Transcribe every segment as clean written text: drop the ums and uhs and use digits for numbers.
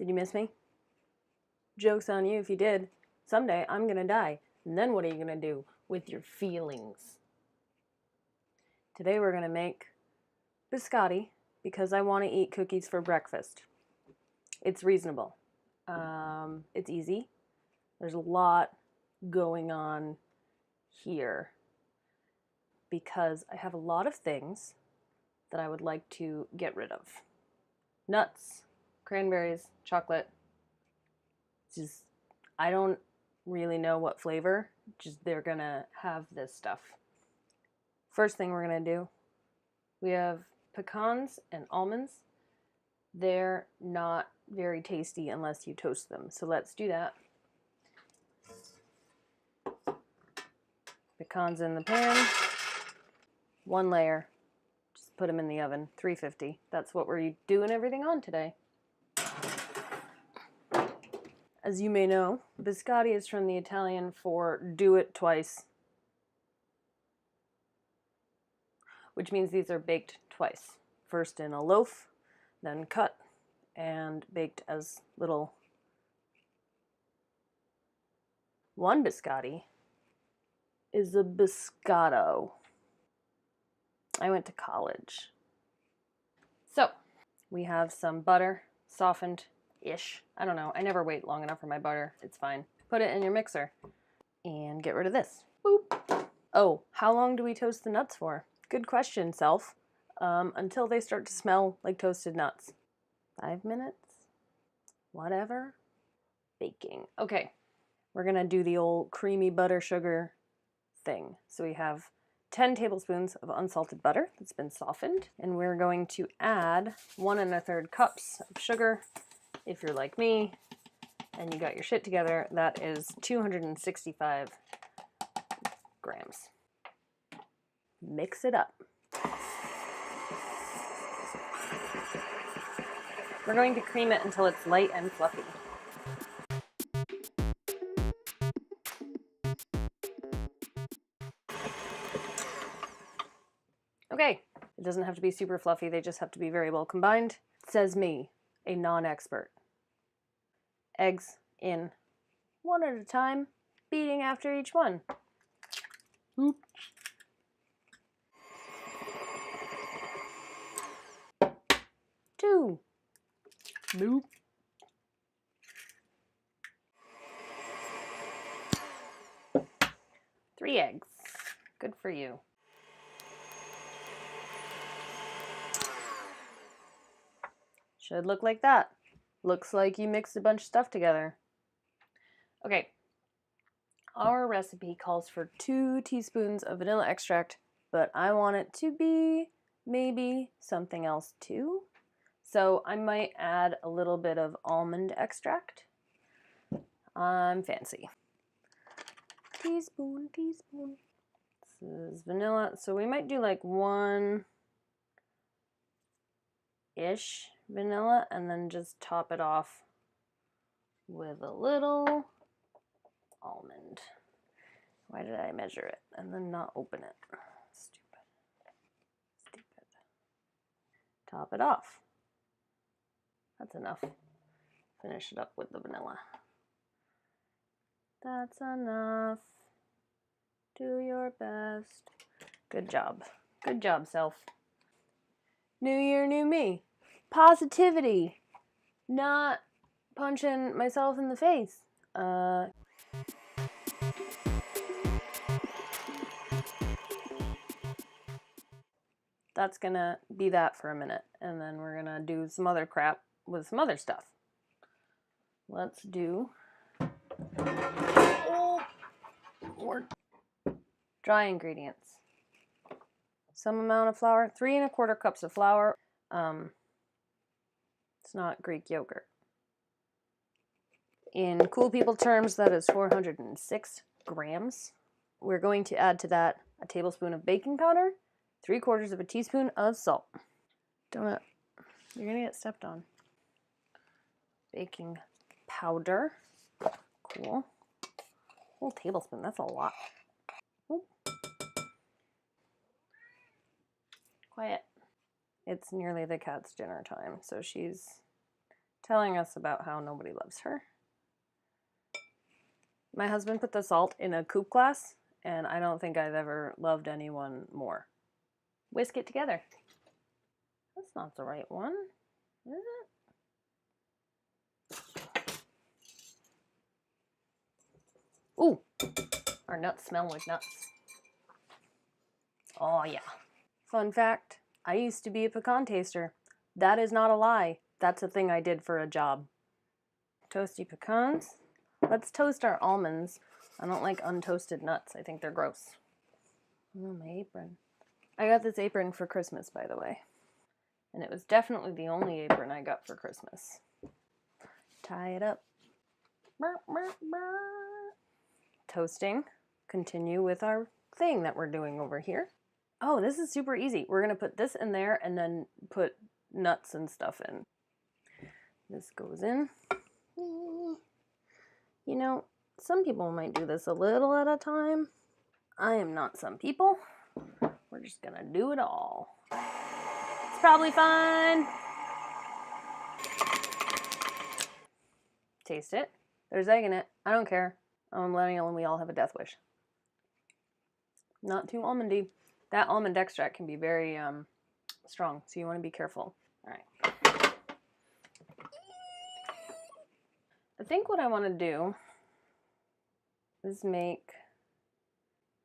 Did you miss me? Joke's on you if you did. Someday I'm gonna die. And then what are you gonna do with your feelings? Today we're gonna make biscotti because I want to eat cookies for breakfast. It's reasonable. It's easy. There's a lot going on here because I have a lot of things that I would like to get rid of. Nuts, cranberries, chocolate. Just, I don't really know what flavor, just they're gonna have this stuff. First thing we're gonna do, we have pecans and almonds. They're not very tasty unless you toast them, so let's do that. Pecans in the pan, one layer, just put them in the oven, 350. That's what we're doing everything on today. As you may know, biscotti is from the Italian for do it twice, which means these are baked twice. First in a loaf, then cut and baked as little. One biscotti is a biscotto. I went to college. So, we have some butter, softened-ish. I don't know, I never wait long enough for my butter. It's fine. Put it in your mixer and get rid of this. Boop. Oh, how long do we toast the nuts for? Good question, self. Until they start to smell like toasted nuts. 5 minutes? Whatever. Baking. Okay, we're gonna do the old creamy butter sugar thing. So we have 10 tablespoons of unsalted butter that's been softened, and we're going to add 1 1/3 cups of sugar. If you're like me and you got your shit together, that is 265 grams. Mix it up. We're going to cream it until it's light and fluffy. Okay, it doesn't have to be super fluffy, they just have to be very well combined. Says me, a non-expert. Eggs in, 1 at a time, beating after each one. Oop. 2. Nope. 3 eggs. Good for you. Should look like that. Looks like you mixed a bunch of stuff together. Okay. Our recipe calls for 2 teaspoons of vanilla extract, but I want it to be maybe something else too. So I might add a little bit of almond extract. I'm fancy. Teaspoon, teaspoon. This is vanilla, so we might do like 1-ish vanilla and then just top it off with a little almond. Why did I measure it and then not open it? Stupid. Stupid. Top it off. That's enough. Finish it up with the vanilla. That's enough. Do your best. Good job. Good job, self. New year, new me. Positivity. Not punching myself in the face. That's gonna be that for a minute. And then we're gonna do some other crap with some other stuff. Let's do more dry ingredients. Some amount of flour, 3 1/4 cups of flour. It's not Greek yogurt. In cool people terms, that is 406 grams. We're going to add to that a tablespoon of baking powder, 3/4 of a teaspoon of salt. You're gonna get stepped on. Baking powder. Cool. Whole tablespoon, that's a lot. Oop. Quiet. It's nearly the cat's dinner time, so she's telling us about how nobody loves her. My husband put the salt in a coupe glass, and I don't think I've ever loved anyone more. Whisk it together. That's not the right one, is it? Ooh, our nuts smell like nuts. Oh yeah. Fun fact, I used to be a pecan taster. That is not a lie. That's a thing I did for a job. Toasty pecans. Let's toast our almonds. I don't like untoasted nuts. I think they're gross. Oh, my apron. I got this apron for Christmas, by the way. And it was definitely the only apron I got for Christmas. Tie it up. Toasting. Continue with our thing that we're doing over here. Oh, this is super easy. We're going to put this in there and then put nuts and stuff in. This goes in. You know, some people might do this a little at a time. I am not some people. We're just gonna do it all. It's probably fine. Taste it. There's egg in it. I don't care. I'm a millennial and we all have a death wish. Not too almondy. That almond extract can be very strong, so you want to be careful. All right. I think what I want to do is make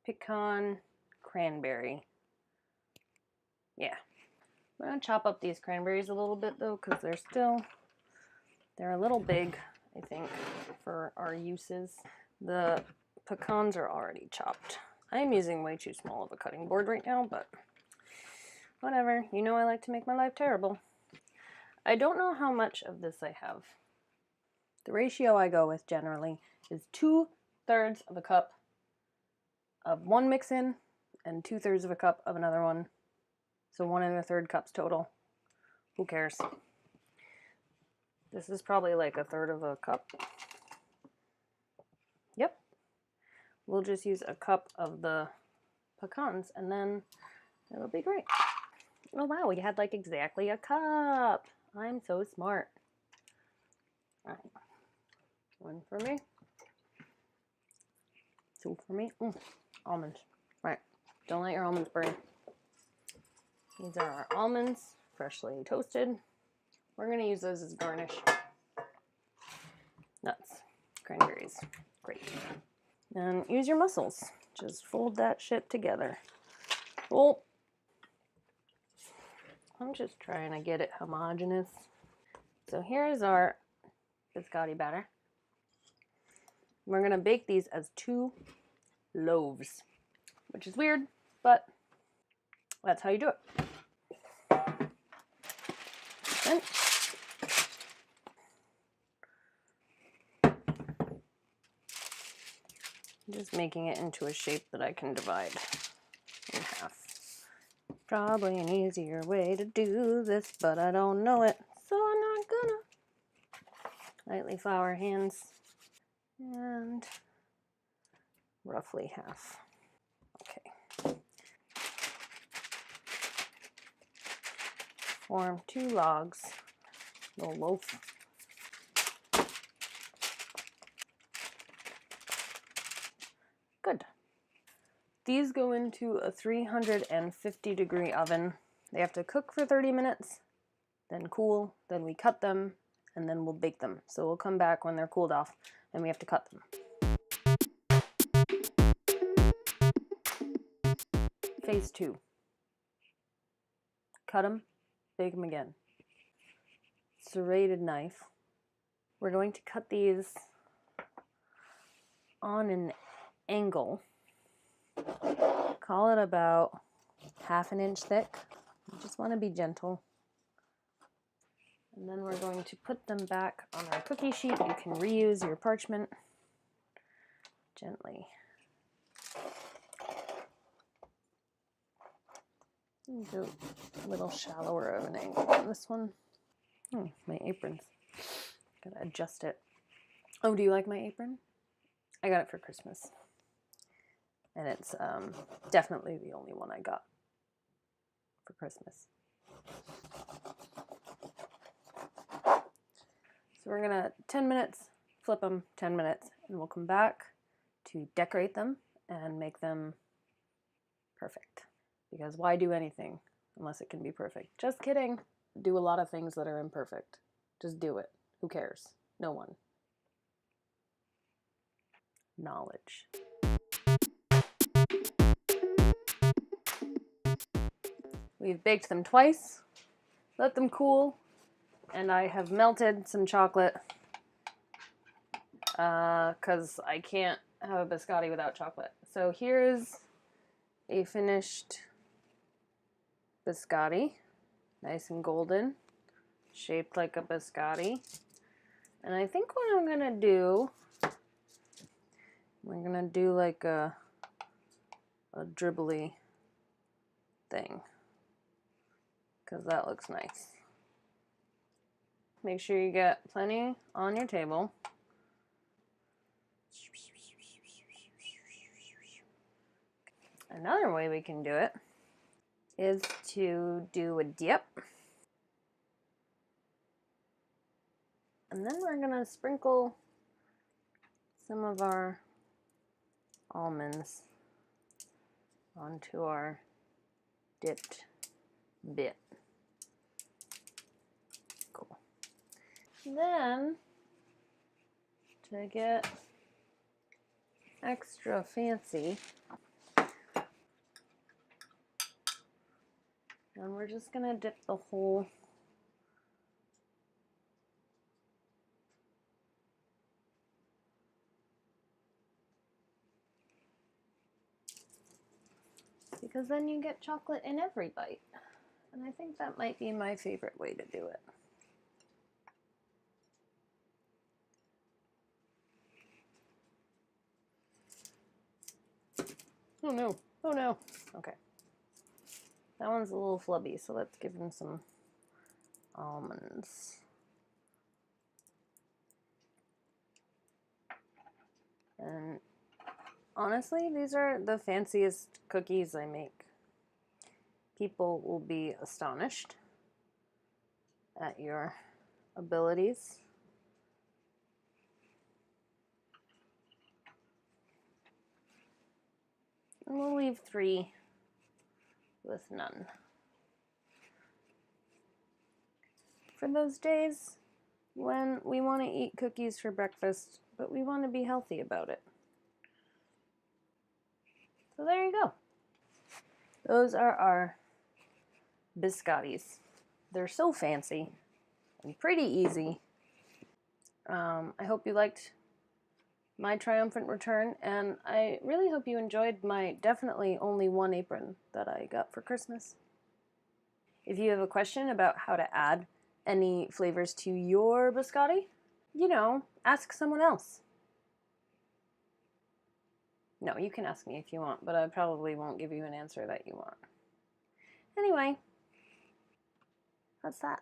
pecan cranberry. Yeah. I'm going to chop up these cranberries a little bit though, because they're a little big, I think, for our uses. The pecans are already chopped. I am using way too small of a cutting board right now, but whatever. You know I like to make my life terrible. I don't know how much of this I have. The ratio I go with generally is 2/3 of a cup of one mix-in and 2/3 of a cup of another one. So 1 1/3 cups total. Who cares? This is probably like 1/3 of a cup. Yep. We'll just use a cup of the pecans and then it'll be great. Oh wow, we had like exactly a cup. I'm so smart. All right. 1 for me. 2 for me. Almonds. Right. Don't let your almonds burn. These are our almonds, freshly toasted. We're going to use those as garnish. Nuts. Cranberries. Great. And use your muscles. Just fold that shit together. Oh. I'm just trying to get it homogeneous. So here's our biscotti batter. We're going to bake these as 2 loaves, which is weird, but that's how you do it. And just making it into a shape that I can divide in half. Probably an easier way to do this, but I don't know it, so I'm not gonna. Lightly flour hands and roughly half. Okay. Form 2 logs, little loaf. Good. These go into a 350-degree oven. They have to cook for 30 minutes, then cool, then we cut them, and then we'll bake them. So we'll come back when they're cooled off, and we have to cut them. Phase 2. Cut them, bake them again. Serrated knife. We're going to cut these on an angle. Call it about 1/2 inch thick. You just want to be gentle. And then we're going to put them back on our cookie sheet. You can reuse your parchment gently. Go a little shallower of an angle on this one. My apron's gotta adjust it. Oh, do you like my apron? I got it for Christmas. And it's definitely the only one I got for Christmas. So we're gonna 10 minutes, flip them 10 minutes, and we'll come back to decorate them and make them perfect. Because why do anything unless it can be perfect? Just kidding. Do a lot of things that are imperfect. Just do it. Who cares? No one. Knowledge. We've baked them twice, let them cool, and I have melted some chocolate because I can't have a biscotti without chocolate. So here's a finished biscotti, nice and golden, shaped like a biscotti. And I think what I'm gonna do, we're gonna do like a dribbly thing, because that looks nice. Make sure you get plenty on your table. Another way we can do it is to do a dip. And then we're gonna sprinkle some of our almonds onto our dipped bit. Cool. Then, to get extra fancy, and we're just gonna dip the whole because then you get chocolate in every bite. And I think that might be my favorite way to do it. Oh no, oh no. Okay. That one's a little flubby, so let's give him some almonds. And honestly, these are the fanciest cookies I make. People will be astonished at your abilities. And we'll leave 3 with none. For those days when we want to eat cookies for breakfast, but we want to be healthy about it. So there you go. Those are our biscottis. They're so fancy and pretty easy. I hope you liked my triumphant return, and I really hope you enjoyed my definitely only one apron that I got for Christmas. If you have a question about how to add any flavors to your biscotti, you know, ask someone else. No, you can ask me if you want, but I probably won't give you an answer that you want. Anyway, that's that.